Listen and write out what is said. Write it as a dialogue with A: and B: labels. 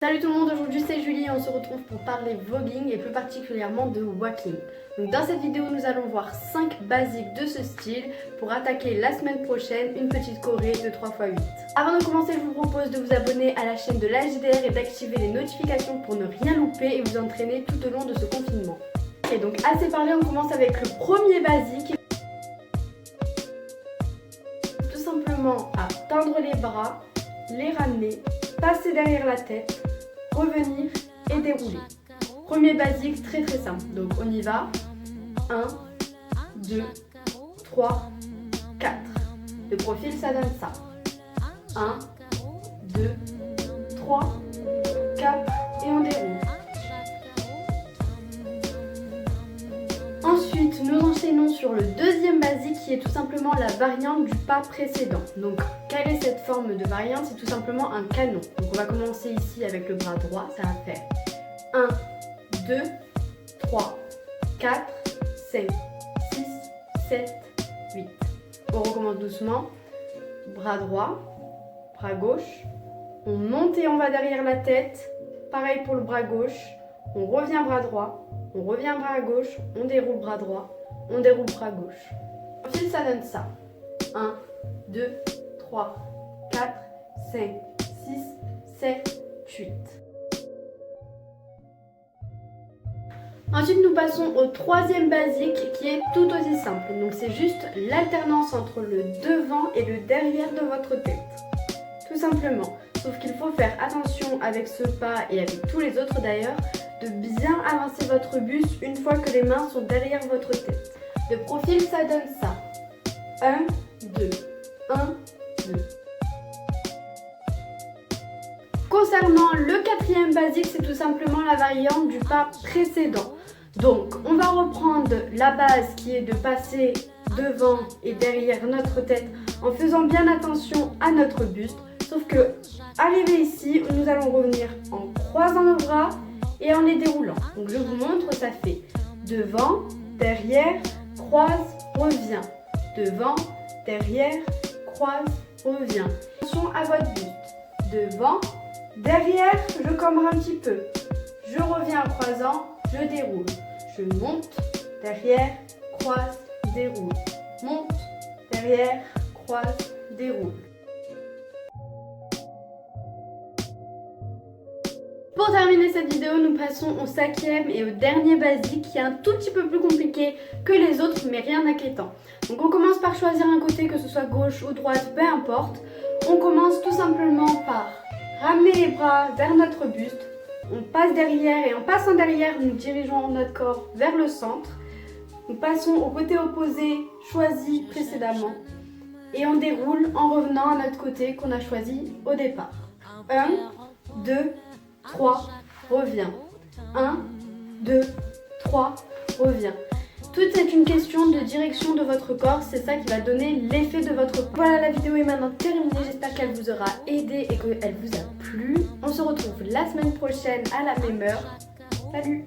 A: Salut tout le monde, aujourd'hui c'est Julie et on se retrouve pour parler voguing et plus particulièrement de walking. Donc dans cette vidéo nous allons voir 5 basiques de ce style pour attaquer la semaine prochaine une petite choré de 3x8. Avant de commencer je vous propose de vous abonner à la chaîne de l'HDR et d'activer les notifications pour ne rien louper et vous entraîner tout au long de ce confinement. Et donc assez parlé, on commence avec le premier basique. Tout simplement à tendre les bras, les ramener, passer derrière la tête, revenir et dérouler. Premier basique très simple. Donc on y va. 1, 2, 3, 4. De profil ça donne ça. 1, 2, 3, 4 et on déroule. Ensuite, nous enchaînons sur le deuxième basique qui est tout simplement la variante du pas précédent. Donc, quelle est cette forme de variante? C'est tout simplement un canon. Donc, on va commencer ici avec le bras droit. Ça va faire 1, 2, 3, 4, 5, 6, 7, 8. On recommence doucement. Bras droit, bras gauche. On monte et on va derrière la tête. Pareil pour le bras gauche. On revient bras droit. On revient bras gauche, on déroule bras droit, on déroule bras gauche. Ensuite, ça donne ça. 1, 2, 3, 4, 5, 6, 7, 8. Ensuite, nous passons au troisième basique qui est tout aussi simple. Donc, c'est juste l'alternance entre le devant et le derrière de votre tête. Tout simplement. Sauf qu'il faut faire attention avec ce pas et avec tous les autres d'ailleurs, de bien avancer votre buste une fois que les mains sont derrière votre tête. De profil, ça donne ça. 1, 2, 1, 2. Concernant le quatrième basique, c'est tout simplement la variante du pas précédent. Donc, on va reprendre la base qui est de passer devant et derrière notre tête en faisant bien attention à notre buste. Sauf que, arrivé ici, nous allons revenir en croisant nos bras et en les déroulant. Donc je vous montre, ça fait devant, derrière, croise, revient. Devant, derrière, croise, revient. Attention à votre buste. Devant, derrière, je cambre un petit peu. Je reviens en croisant, je déroule. Je monte, derrière, croise, déroule. Monte, derrière, croise, déroule. Pour terminer cette vidéo, nous passons au cinquième et au dernier basique qui est un tout petit peu plus compliqué que les autres mais rien d'inquiétant. Donc on commence par choisir un côté, que ce soit gauche ou droite, peu importe. On commence tout simplement par ramener les bras vers notre buste. On passe derrière et en passant derrière, nous dirigeons notre corps vers le centre. Nous passons au côté opposé choisi précédemment et on déroule en revenant à notre côté qu'on a choisi au départ. 1, 2, 3, reviens. 1, 2, 3, reviens. Tout est une question de direction de votre corps, c'est ça qui va donner l'effet de votre corps. Voilà, la vidéo est maintenant terminée, j'espère qu'elle vous aura aidé et qu'elle vous a plu. On se retrouve la semaine prochaine à la même heure. Salut!